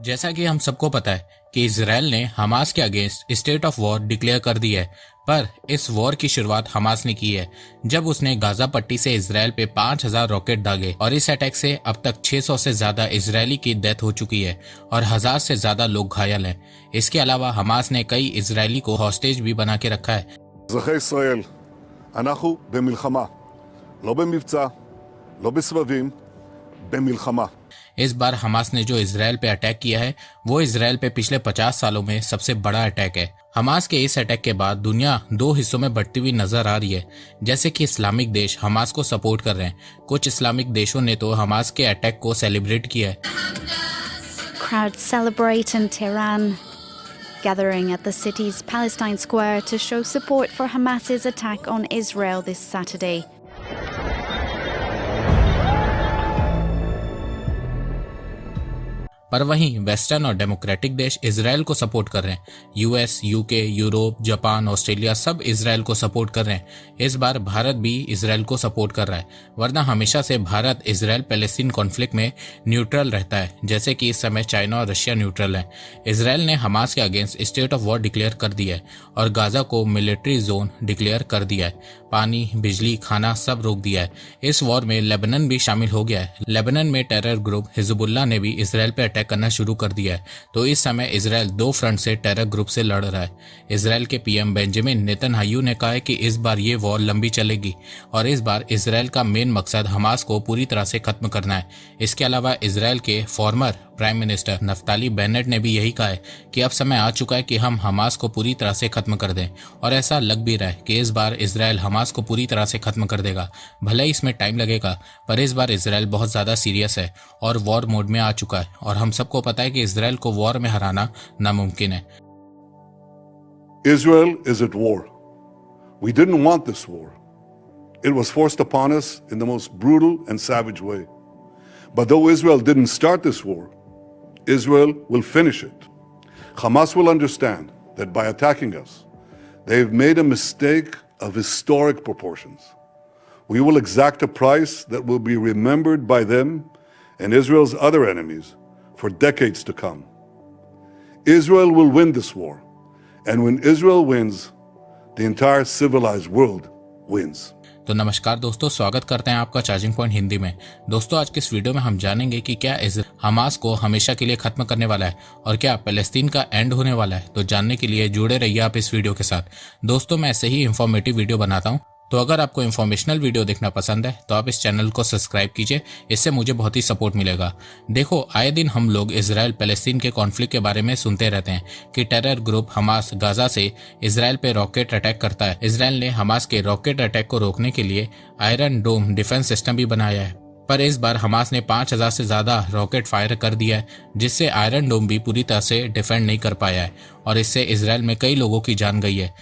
जैसा कि हम सबको पता है कि इसराइल ने हमास के against state of war declare कर दी है, पर इस वॉर की शुरुआत हमास ने की है जब उसने गाजा पट्टी से इसराइल पे 5000 रॉकेट दागे और इस अटैक से अब तक 600 से ज्यादा इजरायली की डेथ हो चुकी है और 1000 से ज्यादा लोग घायल हैं। इसके अलावा हमास ने कई इजरायली को हॉस्टेज भी बना के रखा है। אזרחי ישראל, אנחנו במלחמה, לא במבצע, לא בסבבים, במלחמה. इस बार हमास ने जो इसराइल पे अटैक किया है वो इसराइल पे पिछले 50 सालों में सबसे बड़ा अटैक है। हमास के इस अटैक के बाद दुनिया दो हिस्सों में बढ़ती हुई नजर आ रही है, जैसे कि इस्लामिक देश हमास को सपोर्ट कर रहे हैं। कुछ इस्लामिक देशों ने तो हमास के अटैक को सेलिब्रेट किया है। Crowds celebrate in Tehran, gathering at the city's Palestine Square to show support for Hamas's attack on Israel this Saturday. पर वहीं वेस्टर्न और डेमोक्रेटिक देश इसराइल को सपोर्ट कर रहे हैं। US, UK, Europe, Japan, Australia सब इसराइल को सपोर्ट कर रहे हैं। इस बार भारत भी इसराइल को सपोर्ट कर रहा है, वरना हमेशा से भारत इसराइल पैलेस्टीन कॉन्फ्लिक्ट में न्यूट्रल रहता है, जैसे कि इस समय चाइना और रशिया न्यूट्रल है। इसराइल ने हमास के against state of war declare कर दिया है और गाजा को मिलिट्री जोन डिक्लेयर कर दिया है। पानी, बिजली, खाना सब रोक दिया है। इस वॉर में लेबनान भी शामिल हो गया है। लेबनान में टेरर ग्रुप हिजबुल्लाह ने भी इसराइल पे अटैक करना शुरू कर दिया है। तो इस समय इसराइल दो फ्रंट से टेरर ग्रुप से लड़ रहा है। इसराइल के पीएम बेंजामिन नेतन्याहू ने कहा है कि इस बार ये वॉर लंबी चलेगी और इस बार इसराइल का मेन मकसद हमास को पूरी तरह से खत्म करना है। इसके अलावा इसराइल के former prime minister Naftali Bennett ने भी यही कहा है कि अब समय आ चुका है कि हम हमास को पूरी तरह से खत्म कर दें, और ऐसा लग भी रहा है कि इस बार इसराइल हमास को पूरी तरह से खत्म कर देगा। भले ही इसमें टाइम लगेगा, पर इस बार इसराइल बहुत ज्यादा सीरियस है और वॉर मोड में आ चुका है और हम सबको पता है कि इसराइल को वॉर में हराना नामुमकिन है। Israel is at war. We didn't want this war. It was forced upon us in the most brutal and savage way. But though Israel didn't start this war, Israel will finish it. Hamas will understand that by attacking us, they've made a mistake of historic proportions. We will exact a price that will be remembered by them and Israel's other enemies for decades to come. Israel will win this war, and when Israel wins, the entire civilized world wins. तो नमस्कार दोस्तों, स्वागत करते हैं आपका charging point Hindi में। दोस्तों, आज के इस वीडियो में हम जानेंगे कि क्या इसराइल हमास को हमेशा के लिए खत्म करने वाला है और क्या पैलेस्तीन का एंड होने वाला है। तो जानने के लिए जुड़े रहिए आप इस वीडियो के साथ। दोस्तों, मैं ऐसे ही इंफॉर्मेटिव वीडियो बनाता हूँ, तो अगर आपको इन्फॉर्मेशनल वीडियो देखना पसंद है तो आप इस चैनल को सब्सक्राइब कीजिए, इससे मुझे बहुत ही सपोर्ट मिलेगा। देखो, आए दिन हम लोग इसराइल पैलेस्तीन के कॉन्फ्लिक्ट के बारे में सुनते रहते हैं कि टेरर ग्रुप हमास गाजा से इसराइल पे रॉकेट अटैक करता है। इसराइल ने हमास के रॉकेट अटैक को रोकने के लिए आयरन डोम डिफेंस सिस्टम भी बनाया है, पर इस बार हमास ने 5000 से ज्यादा रॉकेट फायर कर दिया है, जिससे आयरन डोम भी पूरी तरह से डिफेंड नहीं कर पाया है और इससे इसराइल में कई लोगों की जान गई है।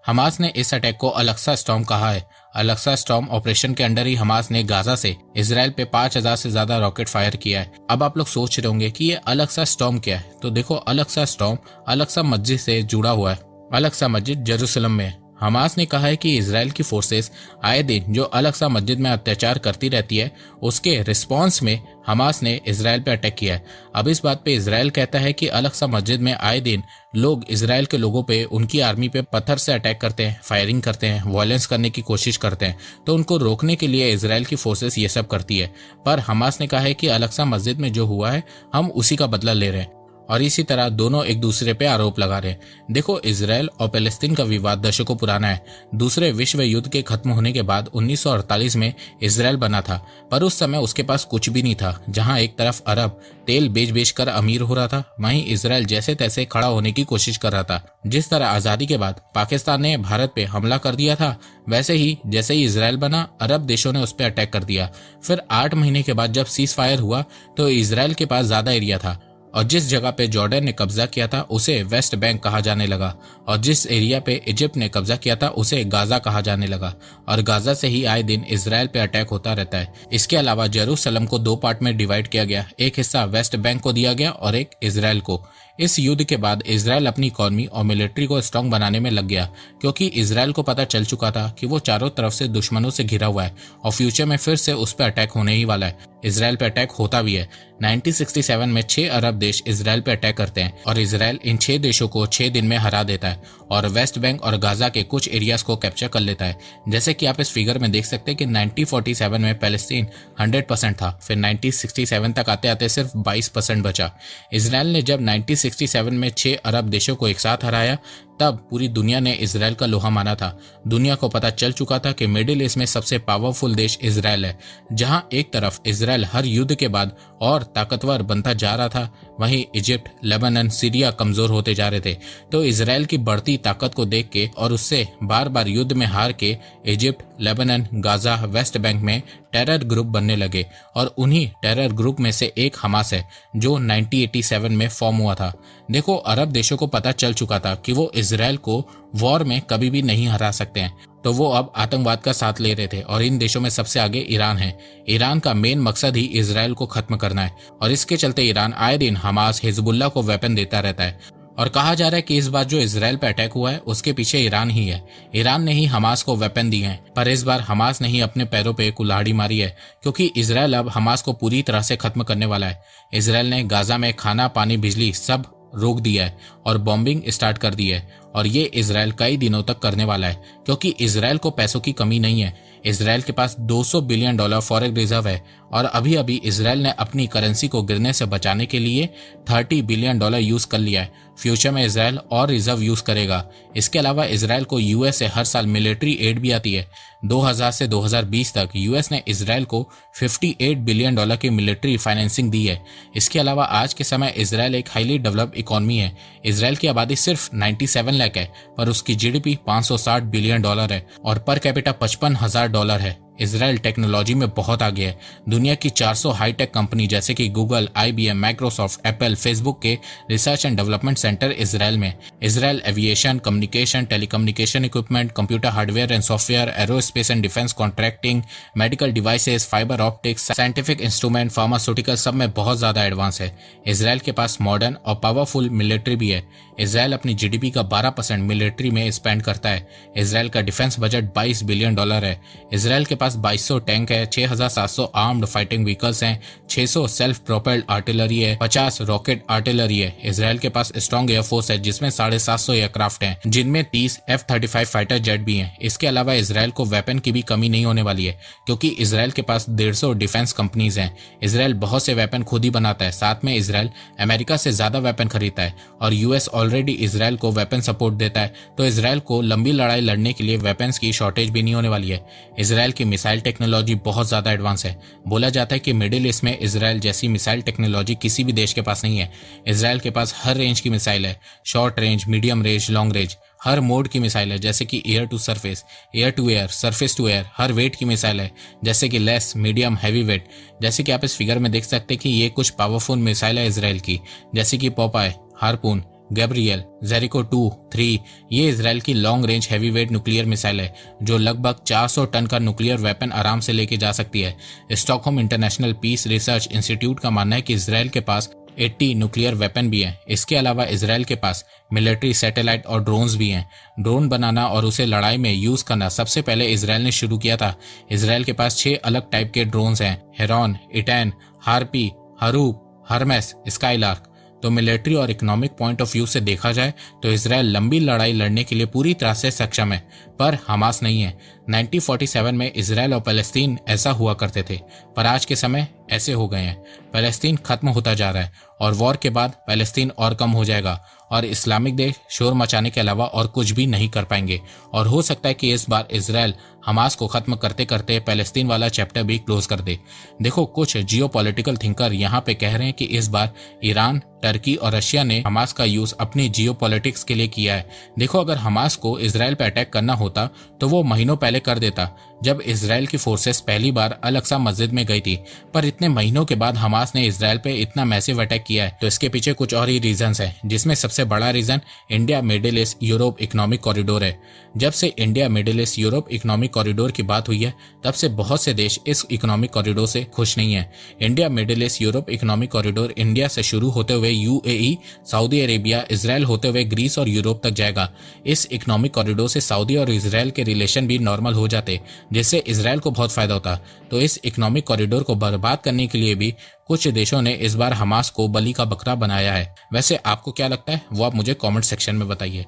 हमास ने इस अटैक को अलक्सा स्टॉर्म कहा है। अलक्सा स्टॉर्म ऑपरेशन के अंडर ही हमास ने गाजा से इसराइल पे 5000 से ज्यादा रॉकेट फायर किया है। अब आप लोग सोच रहे होंगे कि ये अलक्सा स्टॉर्म क्या है। तो देखो, अलक्सा स्टॉर्म अलक्सा मस्जिद से जुड़ा हुआ है। अलक्सा मस्जिद जेरूसलम में है। हमास ने कहा है कि इसराइल की फोर्सेस आए दिन जो अलक्सा मस्जिद में अत्याचार करती रहती है, उसके रिस्पांस में हमास ने इसराइल पे अटैक किया है। अब इस बात पे इसराइल कहता है कि अलक्सा मस्जिद में आए दिन लोग इसराइल के लोगों पे, उनकी आर्मी पे पत्थर से अटैक करते हैं, फायरिंग करते हैं, वायलेंस करने की कोशिश करते हैं। तो उनको रोकने के लिए इसराइल की फोर्सेस ये सब करती है। पर हमास ने कहा है कि अलक्सा मस्जिद में जो हुआ है हम उसी का बदला ले रहे हैं, और इसी तरह दोनों एक दूसरे पे आरोप लगा रहे हैं। देखो, इसराइल और पैलेस्तीन का विवाद दशकों पुराना है। दूसरे विश्व युद्ध के खत्म होने के बाद 1948 में इसराइल बना था, पर उस समय उसके पास कुछ भी नहीं था। जहां एक तरफ अरब तेल बेच बेच कर अमीर हो रहा था, वहीं इसराइल जैसे तैसे खड़ा होने की कोशिश कर रहा था। जिस तरह आजादी के बाद पाकिस्तान ने भारत पे हमला कर दिया था, वैसे ही जैसे ही इसराइल बना, अरब देशों ने उस पर अटैक कर दिया। फिर 8 महीने के बाद जब सीज फायर हुआ तो इसराइल के पास ज्यादा एरिया था, और जिस जगह पे जॉर्डन ने कब्जा किया था उसे वेस्ट बैंक कहा जाने लगा, और जिस एरिया पे इजिप्ट ने कब्जा किया था उसे गाजा कहा जाने लगा, और गाजा से ही आए दिन इसराइल पे अटैक होता रहता है। इसके अलावा जेरूसलम को 2 पार्ट में डिवाइड किया गया, एक हिस्सा वेस्ट बैंक को दिया गया और एक इसराइल को। इस युद्ध के बाद इसराइल अपनी इकोनॉमी और मिलिट्री को स्ट्रॉन्ग बनाने में लग गया, क्योंकि इसराइल को पता चल चुका था कि वो चारों तरफ से दुश्मनों से घिरा हुआ है और फ्यूचर में फिर से उस पर अटैक होने ही वाला है। इसराइल पे अटैक होता भी है। 1967 में 6 अरब देश इसराइल पे अटैक करते हैं और इसराइल इन 6 देशों को 6 दिन में हरा देता है और वेस्ट बैंक और गाजा के कुछ एरियाज को कैप्चर कर लेता है। जैसे कि आप इस फिगर में देख सकते हैं कि 1947 में पैलेस्टीन 100% था, फिर 1967 तक आते आते सिर्फ 22% बचा। इसराइल ने जब 1967 में 6 अरब देशों को एक साथ हराया तब पूरी दुनिया ने इसराइल का लोहा माना था। दुनिया को पता चल चुका था कि मिडिल ईस्ट में सबसे पावरफुल देश इसराइल है। जहां एक तरफ इसराइल हर युद्ध के बाद और ताकतवर बनता जा रहा था, वहीं इजिप्ट, लेबनान, सीरिया कमजोर होते जा रहे थे। तो इसराइल की बढ़ती ताकत को देख के और उससे बार बार युद्ध में हार के Egypt, Lebanon, Gaza, West Bank में टेरर ग्रुप बनने लगे और उन्हीं टेरर ग्रुप में से एक हमास है जो 1987 में फॉर्म हुआ था। देखो, अरब देशों को पता चल चुका था कि वो इसराइल को वॉर में कभी भी नहीं हरा सकते हैं, तो वो अब आतंकवाद का साथ ले रहे थे और इन देशों में सबसे आगे ईरान है। ईरान का मेन मकसद ही इसराइल को खत्म करना है और इसके चलते ईरान आए दिन हमास, हिजबुल्लाह को वेपन देता रहता है और कहा जा रहा है कि इस बार जो इसराइल पे अटैक हुआ है उसके पीछे ईरान ही है। ईरान ने ही हमास को वेपन दिए हैं, पर इस बार हमास ने ही अपने पैरों पे कुल्हाड़ी मारी है क्योंकि इसराइल अब हमास को पूरी तरह से खत्म करने वाला है। इसराइल ने गाजा में खाना, पानी, बिजली सब रोक दिया है और बॉम्बिंग स्टार्ट कर दी है और ये इसराइल कई दिनों तक करने वाला है क्योंकि इसराइल को पैसों की कमी नहीं है। इसराइल के पास $200 बिलियन फॉरेक्स रिजर्व है और अभी अभी इसराइल ने अपनी करेंसी को गिरने से बचाने के लिए $30 बिलियन यूज कर लिया है। फ्यूचर में इसराइल और रिजर्व यूज करेगा। इसके अलावा इसराइल को यूएस से हर साल मिलिट्री एड भी आती है। 2000 से 2020 तक यूएस ने इसराइल को $58 बिलियन की मिलिट्री फाइनेंसिंग दी है। इसके अलावा आज के समय इसराइल एक हाईली डेवलप्ड इकोनॉमी है। इसराइल की आबादी सिर्फ 97 लाख है पर उसकी जीडीपी $560 बिलियन है और पर कैपिटा $55,000 है। इसराइल टेक्नोलॉजी में बहुत आगे है। दुनिया की 400 हाईटेक कंपनी जैसे कि Google, IBM, Microsoft, Apple, Facebook के research and development centre Israel में। Israel aviation, communication, telecommunication equipment, computer hardware and software, aerospace and defence contracting, medical devices, fibre optics, scientific instrument, pharmaceutical सब में बहुत ज्यादा advance है। Israel के पास modern और पावरफुल मिलिट्री भी है। इसराइल अपनी जीडीपी का 12% मिलिट्री में स्पेंड करता है। इसराइल का डिफेंस बजट $22 बिलियन है। इसराइल के पास 2200 टैंक है, 6700 आर्म्ड फाइटिंग व्हीकल्स हैं, 600 सेल्फ प्रोपेल्ड आर्टिलरी है, 50 रॉकेट आर्टिलरी है। इसराइल के पास स्ट्रॉन्ग एयरफोर्स है जिसमें 750 एयरक्राफ्ट हैं, जिनमें 30 F-35 फाइटर जेट भी हैं। इसके अलावा इसराइल को वेपन की भी कमी नहीं होने वाली है क्योंकि इसराइल के पास 150 डिफेंस कंपनीज हैं। इसराइल बहुत से वेपन खुद ही बनाता है। साथ में इसराइल अमेरिका से ज्यादा वेपन खरीदता है और यूएस ऑलरेडी इसराइल को वेपन सपोर्ट देता है, तो इसराइल को लंबी लड़ाई लड़ने के लिए वेपन्स की शॉर्टेज भी नहीं होने वाली है। इसराइल की मिसाइल टेक्नोलॉजी बहुत ज्यादा एडवांस है। बोला जाता है कि मिडिल ईस्ट में इसराइल जैसी मिसाइल टेक्नोलॉजी किसी भी देश के पास नहीं है। इसराइल के पास हर रेंज की मिसाइल है, short range, medium range, long range, हर मोड की मिसाइल है जैसे कि air to surface, air to air, surface to air. हर वेट की मिसाइल है जैसे कि लेस, मीडियम, हैवी वेट। जैसे कि आप इस फिगर में देख सकते हैं कि ये कुछ पावरफुल मिसाइल है इसराइल की, जैसे कि पोपाय, हार्पून, गैब्रियल, जेरिको 2-3। ये इसराइल की long range heavy weight nuclear missile है जो लगभग 400 टन का न्यूक्लियर वेपन आराम से लेके जा सकती है। Stockholm international peace research institute का मानना है कि इसराइल के पास 80 न्यूक्लियर वेपन भी हैं। इसके अलावा इसराइल के पास मिलिट्री सैटेलाइट और ड्रोन्स भी हैं। ड्रोन बनाना और उसे लड़ाई में यूज करना सबसे पहले इसराइल ने शुरू किया था। इसराइल के पास 6 अलग टाइप के ड्रोन्स हैं, हेरॉन, इटैन, हार्पी, हरूप, हरमेस, स्काईलार्क। तो मिलिट्री और इकोनॉमिक पॉइंट ऑफ व्यू से देखा जाए तो इसराइल लंबी लड़ाई लड़ने के लिए पूरी तरह से सक्षम है, पर हमास नहीं है। 1947 में इसराइल और पैलेस्तीन ऐसा हुआ करते थे, पर आज के समय ऐसे हो गए हैं। पैलेस्तीन खत्म होता जा रहा है और वॉर के बाद पैलेस्तीन और कम हो जाएगा और इस्लामिक देश शोर मचाने के अलावा और कुछ भी नहीं कर पाएंगे। और हो सकता है कि इस बार इसराइल हमास को खत्म करते करते पैलेस्तीन वाला चैप्टर भी क्लोज कर दे। देखो, कुछ जियोपॉलिटिकल थिंकर यहाँ पे कह रहे हैं कि इस बार ईरान, टर्की और रशिया ने हमास का यूज अपनी जियोपॉलिटिक्स के लिए किया है। देखो, अगर हमास को इसराइल पे अटैक करना होता तो वो महीनों पहले कर देता, जब इसराइल की फोर्सेस पहली बार अल अक्सा मस्जिद में गई थी। पर इतने महीनों के बाद हमास ने इसराइल पे इतना मैसिव अटैक किया है, तो इसके पीछे कुछ और ही रीजंस हैं, जिसमें सबसे बड़ा reason India Middle East Europe economic corridor है। जब से India Middle East Europe economic corridor की बात हुई है, तब से बहुत से देश इस इकोनॉमिक कॉरिडोर से खुश नहीं है। India Middle East Europe economic corridor India से शुरू होते हुए यूएई, सऊदी अरेबिया, इसराइल होते हुए ग्रीस और यूरोप तक जाएगा। इस इकोनॉमिक कॉरिडोर से सऊदी और इसराइल के रिलेशन भी नॉर्मल मुकम्मल हो जाते जिससे इसराइल को बहुत फायदा होता, तो इस इकोनॉमिक कॉरिडोर को बर्बाद करने के लिए भी कुछ देशों ने इस बार हमास को बलि का बकरा बनाया है। वैसे आपको क्या लगता है वो आप मुझे कमेंट सेक्शन में बताइए।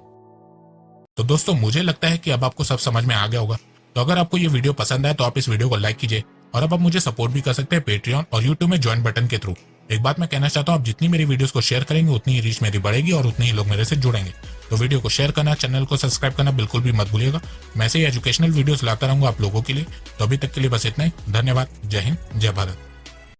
तो दोस्तों मुझे लगता है कि अब आपको सब समझ में आ गया होगा। तो अगर आपको ये वीडियो पसंद आए तो आप इस वीडियो को लाइक कीजिए और अब आप मुझे सपोर्ट भी कर सकते हैं पेट्रियन और यूट्यूब में ज्वाइन बटन के थ्रू। एक बात मैं कहना चाहता हूँ, आप जितनी मेरी वीडियोस को शेयर करेंगे उतनी ही रीच मेरी बढ़ेगी और उतने ही लोग मेरे से जुड़ेंगे। तो वीडियो को शेयर करना, चैनल को सब्सक्राइब करना बिल्कुल भी मत भूलिएगा। मैं ऐसे ही एजुकेशनल वीडियोस लाता रहूंगा आप लोगों के लिए। तो अभी तक के लिए बस इतना ही। धन्यवाद। जय हिंद, जय भारत।